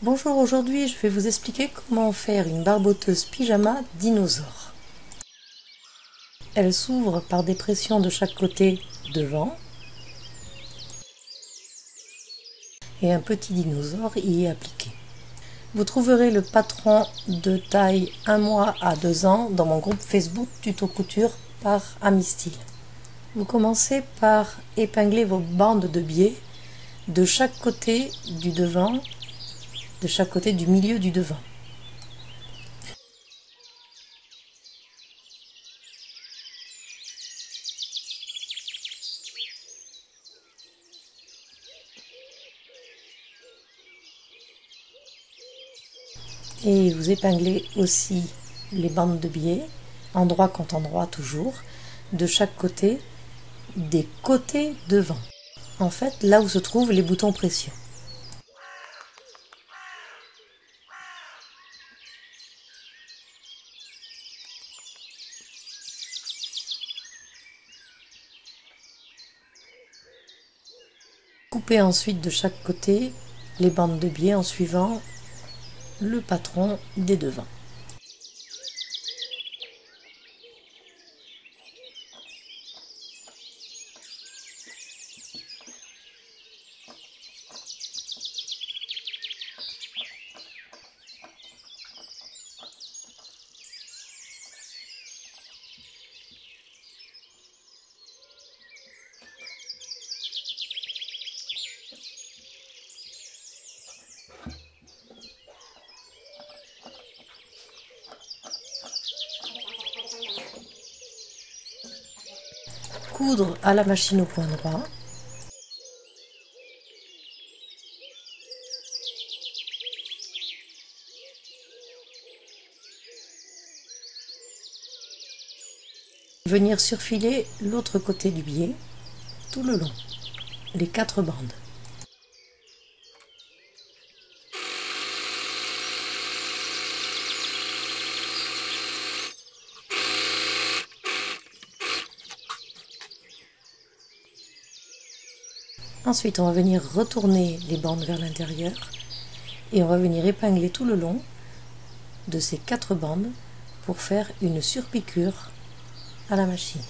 Bonjour, aujourd'hui je vais vous expliquer comment faire une barboteuse pyjama dinosaure. Elle s'ouvre par des pressions de chaque côté devant et un petit dinosaure y est appliqué. Vous trouverez le patron de taille 1 mois à 2 ans dans mon groupe Facebook Tuto Couture par Amistyle. Vous commencez par épingler vos bandes de biais de chaque côté du devant, de chaque côté du milieu du devant. Et vous épinglez aussi les bandes de biais, endroit contre endroit toujours, de chaque côté, des côtés devant. En fait, là où se trouvent les boutons pression. Coupez ensuite de chaque côté les bandes de biais en suivant le patron des devants. Coudre à la machine au point droit. Venir surfiler l'autre côté du biais tout le long, les 4 bandes. Ensuite, on va venir retourner les bandes vers l'intérieur et on va venir épingler tout le long de ces 4 bandes pour faire une surpiqûre à la machine.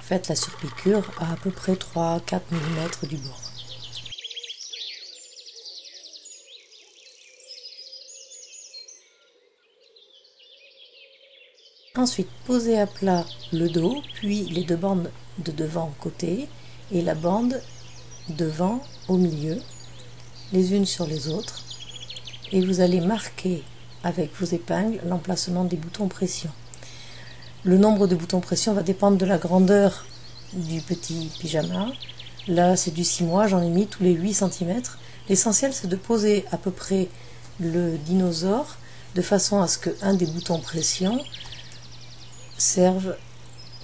Faites la surpiqûre à peu près 3-4 mm du bord. Ensuite, posez à plat le dos, puis les 2 bandes de devant côté et la bande devant au milieu, les unes sur les autres, et vous allez marquer avec vos épingles l'emplacement des boutons pression. Le nombre de boutons pression va dépendre de la grandeur du petit pyjama. Là, c'est du 6 mois, j'en ai mis tous les 8 cm. L'essentiel, c'est de poser à peu près le dinosaure de façon à ce qu'un des boutons pression serve,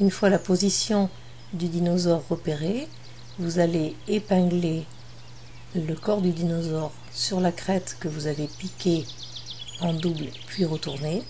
une fois la position du dinosaure repérée, vous allez épingler le corps du dinosaure sur la crête que vous avez piquée en double puis retournée.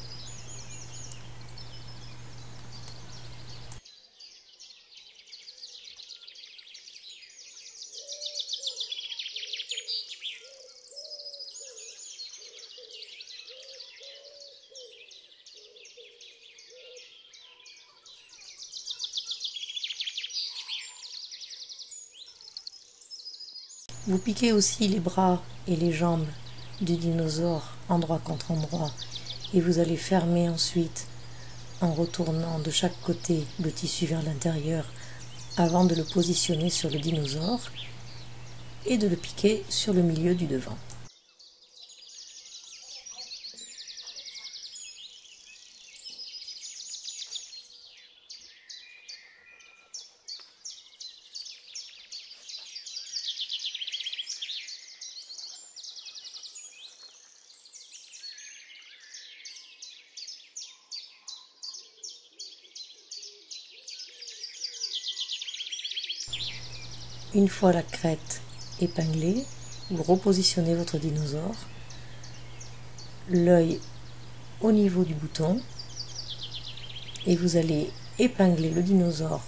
Vous piquez aussi les bras et les jambes du dinosaure endroit contre endroit et vous allez fermer ensuite en retournant de chaque côté le tissu vers l'intérieur avant de le positionner sur le dinosaure et de le piquer sur le milieu du devant. Une fois la crête épinglée, vous repositionnez votre dinosaure, l'œil au niveau du bouton, et vous allez épingler le dinosaure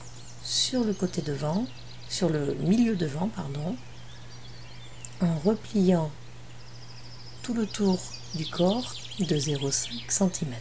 sur le côté devant, sur le milieu devant, pardon, en repliant tout le tour du corps de 0,5 cm.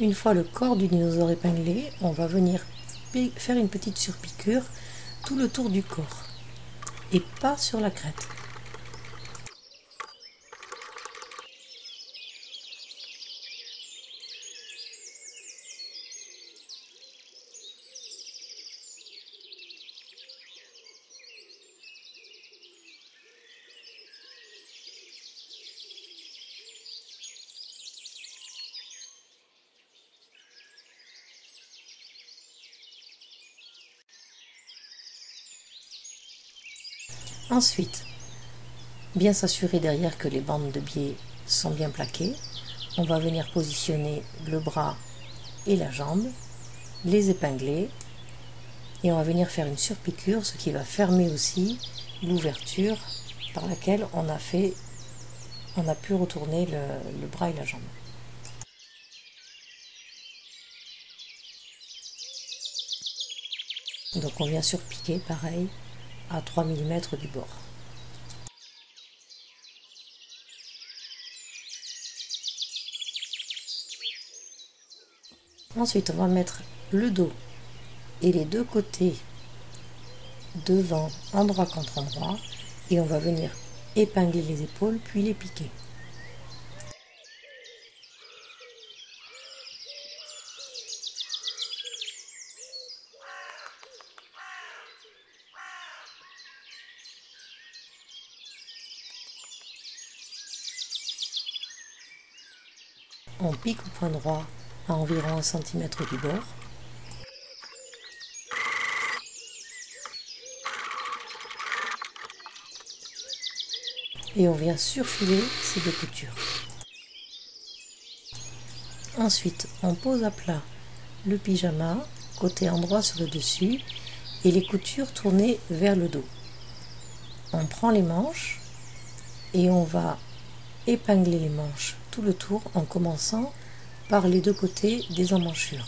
Une fois le corps du dinosaure épinglé, on va venir faire une petite surpiqûre tout le tour du corps et pas sur la crête. Ensuite, bien s'assurer derrière que les bandes de biais sont bien plaquées. On va venir positionner le bras et la jambe, les épingler et on va venir faire une surpiqûre, ce qui va fermer aussi l'ouverture par laquelle on a pu retourner le bras et la jambe. Donc on vient surpiquer pareil à 3 mm du bord. Ensuite, on va mettre le dos et les deux côtés devant, endroit contre endroit, et on va venir épingler les épaules puis les piquer. On pique au point droit à environ 1 cm du bord. Et on vient surfiler ces deux coutures. Ensuite, on pose à plat le pyjama, côté endroit sur le dessus, et les coutures tournées vers le dos. On prend les manches et on va épingler les manches tout le tour en commençant par les deux côtés des emmanchures.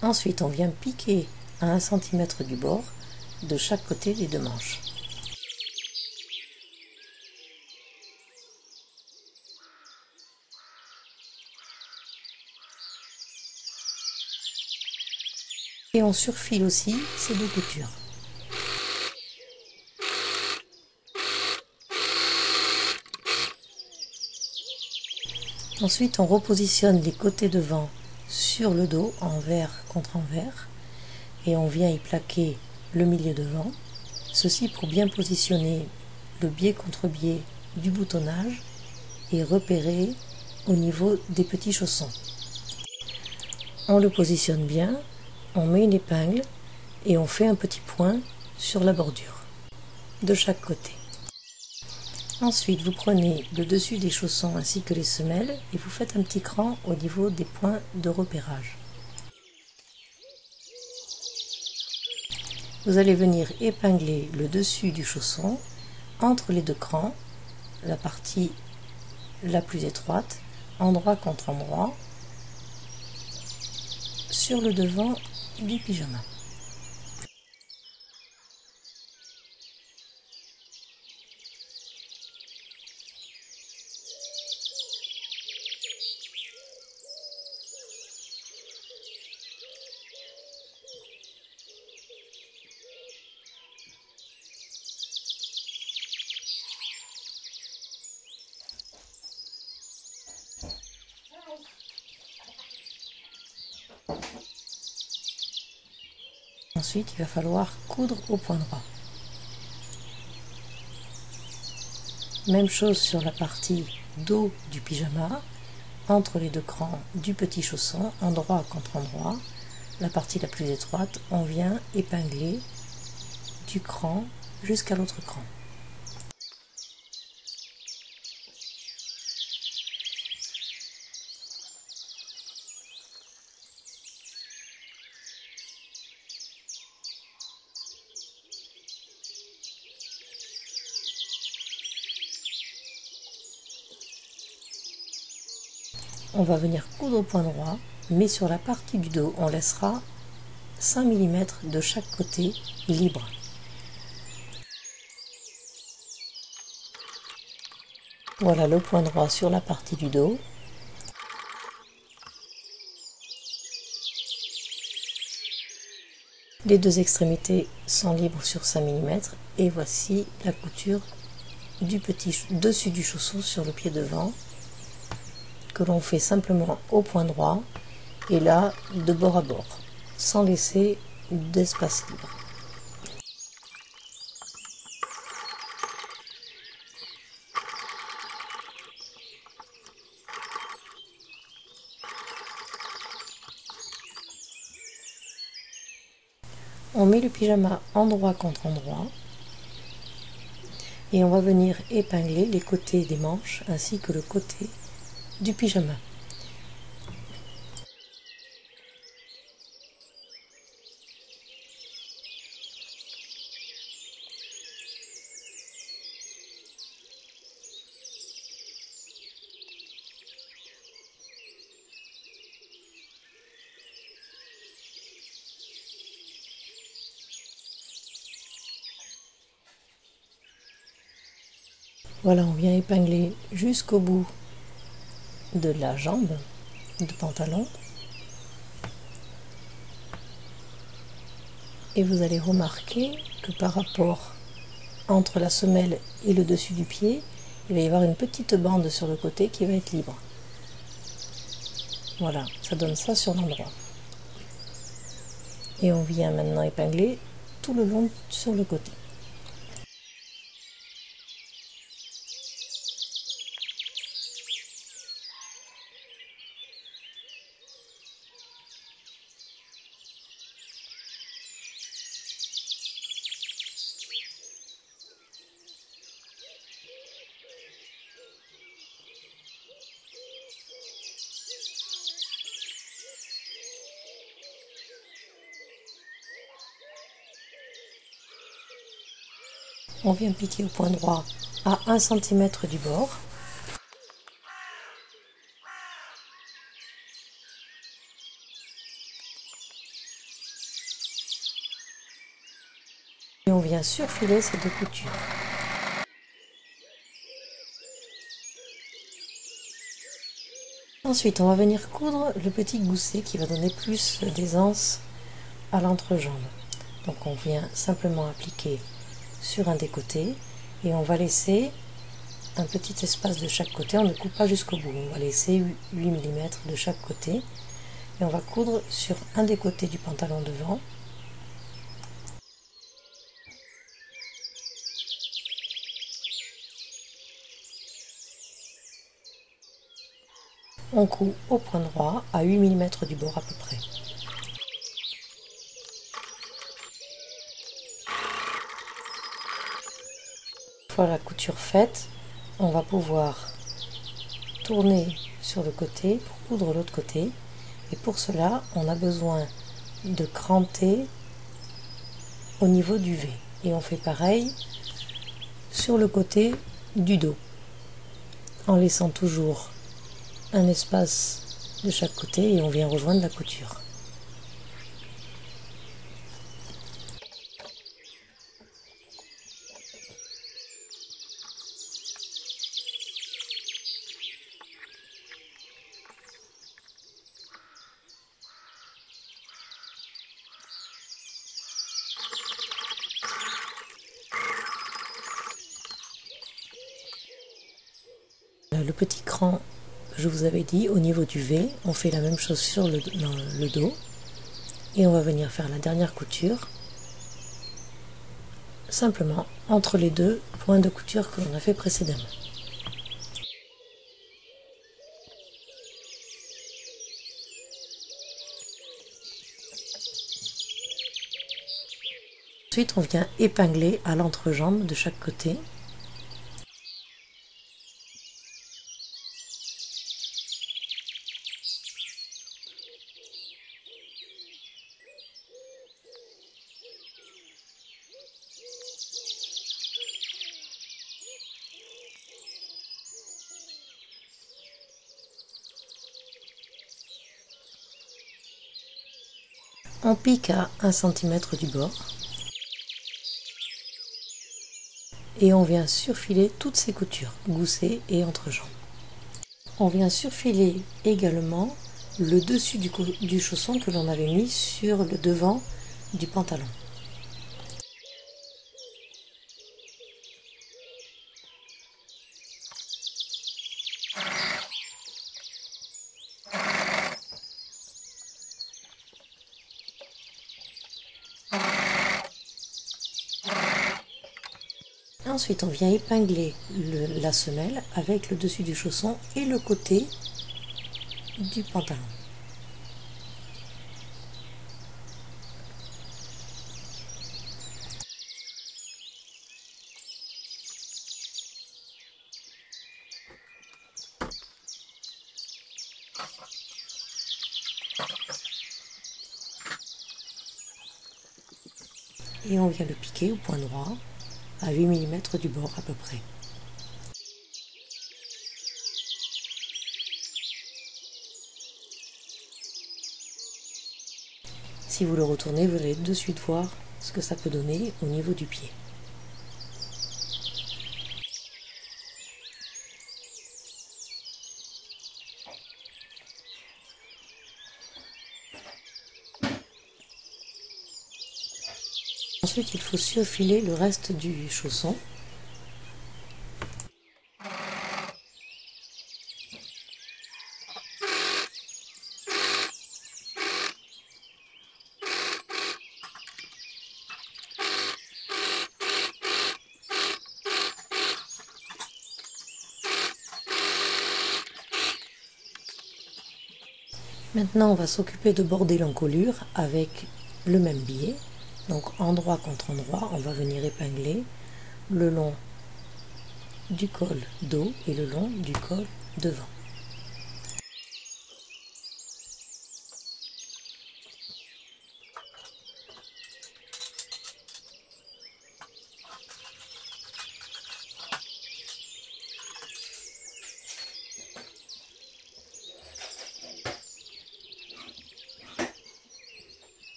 Ensuite, on vient piquer à 1 cm du bord de chaque côté des deux manches. Et on surfile aussi ces deux coutures. Ensuite, on repositionne les côtés devant sur le dos, envers contre envers, et on vient y plaquer le milieu devant. Ceci pour bien positionner le biais contre biais du boutonnage et repérer au niveau des petits chaussons. On le positionne bien, on met une épingle et on fait un petit point sur la bordure de chaque côté. Ensuite, vous prenez le dessus des chaussons ainsi que les semelles et vous faites un petit cran au niveau des points de repérage. Vous allez venir épingler le dessus du chausson entre les deux crans, la partie la plus étroite, endroit contre endroit, sur le devant du pyjama. Ensuite, il va falloir coudre au point droit. Même chose sur la partie dos du pyjama, entre les deux crans du petit chausson, endroit contre endroit. La partie la plus étroite, on vient épingler du cran jusqu'à l'autre cran. On va venir coudre au point droit, mais sur la partie du dos, on laissera 5 mm de chaque côté libre. Voilà le point droit sur la partie du dos. Les deux extrémités sont libres sur 5 mm et voici la couture du petit dessus du chausson sur le pied devant que l'on fait simplement au point droit et là de bord à bord sans laisser d'espace libre. On met le pyjama endroit contre endroit et on va venir épingler les côtés des manches ainsi que le côté du pyjama. Voilà, on vient épingler jusqu'au bout de la jambe de pantalon. Et vous allez remarquer que par rapport entre la semelle et le dessus du pied, il va y avoir une petite bande sur le côté qui va être libre. Voilà, ça donne ça sur l'endroit. Et on vient maintenant épingler tout le long sur le côté. On vient piquer au point droit à 1 cm du bord. Et on vient surfiler ces deux coutures. Ensuite, on va venir coudre le petit gousset qui va donner plus d'aisance à l'entrejambe. Donc on vient simplement appliquer sur un des côtés et on va laisser un petit espace de chaque côté. On ne coupe pas jusqu'au bout, on va laisser 8 mm de chaque côté et on va coudre sur un des côtés du pantalon devant. On coud au point droit à 8 mm du bord à peu près. Une fois la couture faite, on va pouvoir tourner sur le côté pour coudre l'autre côté. Et pour cela, on a besoin de cranter au niveau du V. Et on fait pareil sur le côté du dos, en laissant toujours un espace de chaque côté et on vient rejoindre la couture. Le petit cran que je vous avais dit au niveau du V, on fait la même chose sur le dos Et on va venir faire la dernière couture simplement entre les deux points de couture que l'on a fait précédemment. Ensuite, on vient épingler à l'entrejambe de chaque côté. On pique à 1 cm du bord et on vient surfiler toutes ces coutures, gousset et entrejambe. On vient surfiler également le dessus du chausson que l'on avait mis sur le devant du pantalon. Ensuite, on vient épingler la semelle avec le dessus du chausson et le côté du pantalon. Et on vient le piquer au point droit à 8 mm du bord à peu près. Si vous le retournez, vous allez de suite voir ce que ça peut donner au niveau du pied. Ensuite, il faut surfiler le reste du chausson. Maintenant, on va s'occuper de border l'encolure avec le même biais. Donc, endroit contre endroit, on va venir épingler le long du col dos et le long du col devant.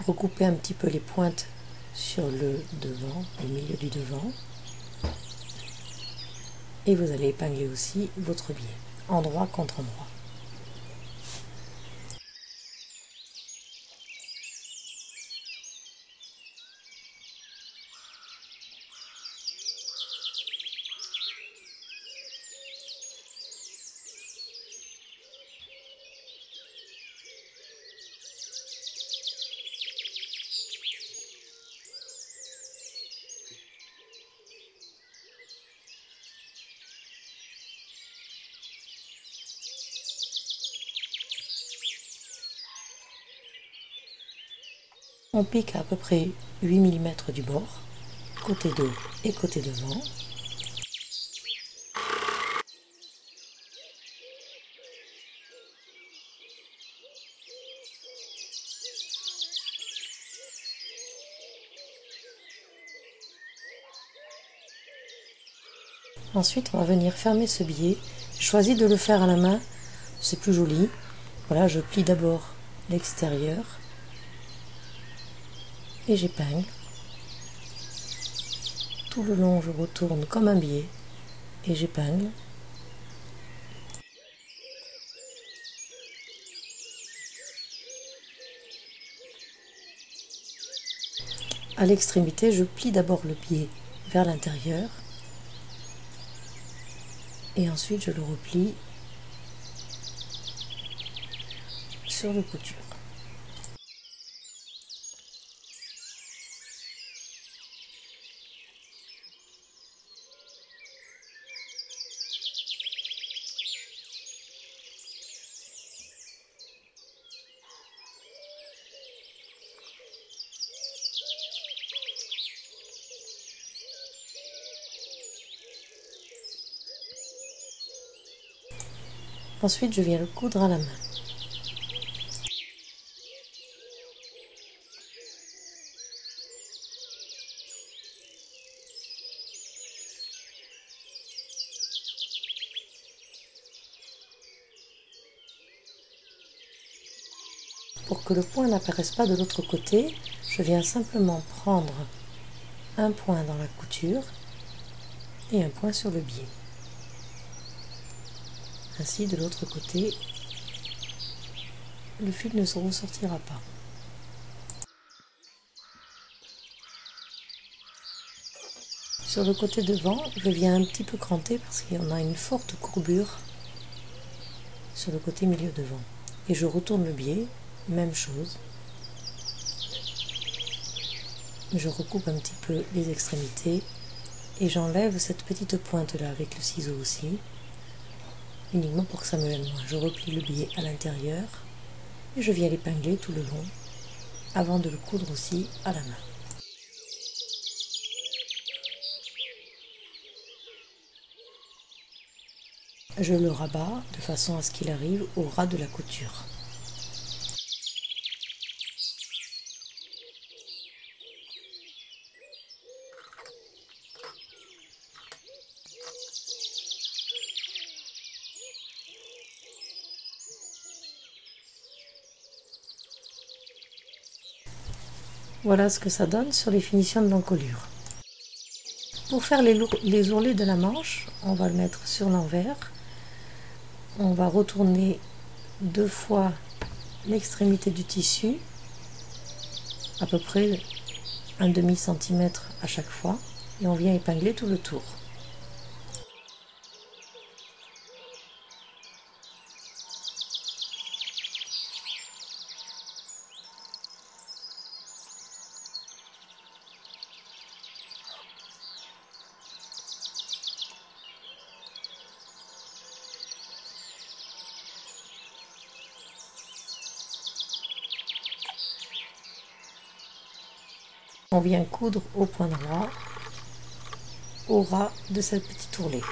Recoupez un petit peu les pointes sur le devant, au milieu du devant. Et vous allez épingler aussi votre biais, endroit contre endroit. On pique à peu près 8 mm du bord, côté dos et côté devant. Ensuite, on va venir fermer ce biais. J'ai choisi de le faire à la main, c'est plus joli. Voilà, je plie d'abord l'extérieur et j'épingle. Tout le long, je retourne comme un biais et j'épingle. À l'extrémité, je plie d'abord le biais vers l'intérieur et ensuite je le replie sur le couture. Ensuite, je viens le coudre à la main. Pour que le point n'apparaisse pas de l'autre côté, je viens simplement prendre un point dans la couture et un point sur le biais. Ainsi, de l'autre côté, le fil ne se ressortira pas. Sur le côté devant, je viens un petit peu cranter parce qu'il y en a une forte courbure sur le côté milieu devant. Et je retourne le biais, même chose. Je recoupe un petit peu les extrémités et j'enlève cette petite pointe là avec le ciseau aussi, uniquement pour que ça me gêne moins. Je replie le biais à l'intérieur et je viens l'épingler tout le long avant de le coudre aussi à la main. Je le rabats de façon à ce qu'il arrive au ras de la couture. Voilà ce que ça donne sur les finitions de l'encolure. Pour faire les ourlets de la manche, on va le mettre sur l'envers. On va retourner 2 fois l'extrémité du tissu, à peu près un demi-centimètre à chaque fois, et on vient épingler tout le tour. On vient coudre au point droit, au ras de cette petite ourlet.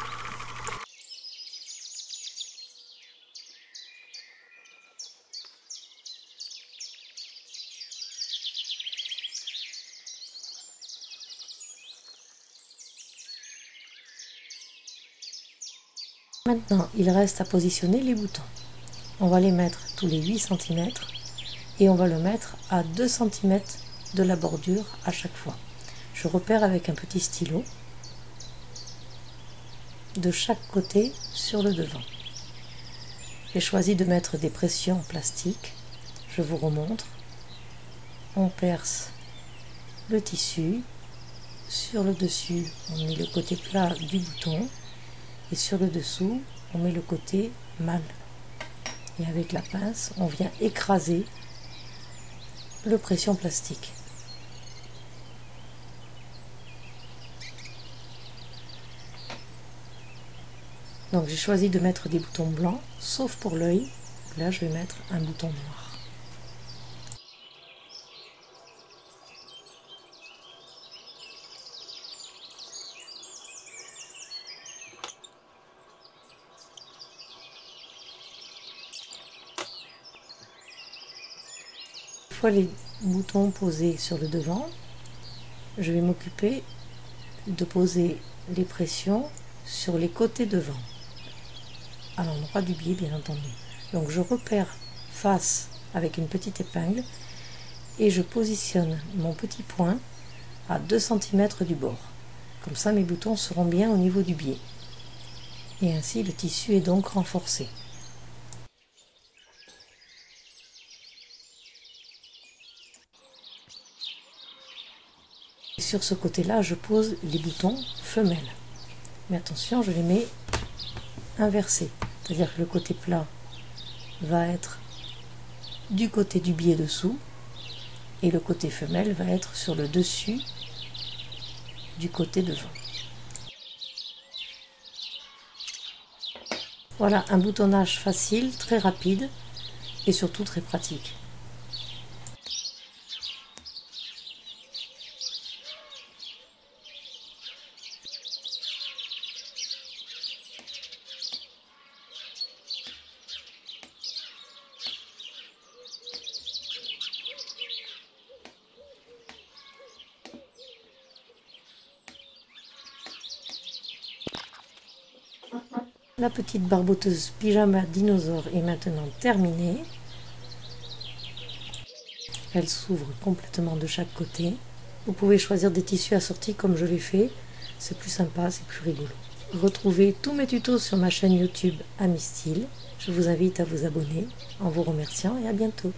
Maintenant, il reste à positionner les boutons. On va les mettre tous les 8 cm et on va le mettre à 2 cm de la bordure à chaque fois. Je repère avec un petit stylo de chaque côté sur le devant. J'ai choisi de mettre des pressions en plastique. Je vous remontre. On perce le tissu. Sur le dessus, on met le côté plat du bouton. Et sur le dessous, on met le côté mâle. Et avec la pince, on vient écraser le pression plastique. Donc j'ai choisi de mettre des boutons blancs, sauf pour l'œil. Là, je vais mettre un bouton noir. Une fois les boutons posés sur le devant, je vais m'occuper de poser les pressions sur les côtés devant, à l'endroit du biais bien entendu. Donc je repère face avec une petite épingle et je positionne mon petit point à 2 cm du bord. Comme ça mes boutons seront bien au niveau du biais. Et ainsi le tissu est donc renforcé. Et sur ce côté-là, je pose les boutons femelles. Mais attention, je les mets inversés. C'est-à-dire que le côté plat va être du côté du biais dessous et le côté femelle va être sur le dessus du côté devant. Voilà un boutonnage facile, très rapide et surtout très pratique. La petite barboteuse pyjama dinosaure est maintenant terminée. Elle s'ouvre complètement de chaque côté. Vous pouvez choisir des tissus assortis comme je l'ai fait. C'est plus sympa, c'est plus rigolo. Retrouvez tous mes tutos sur ma chaîne YouTube Ami Style. Je vous invite à vous abonner en vous remerciant et à bientôt.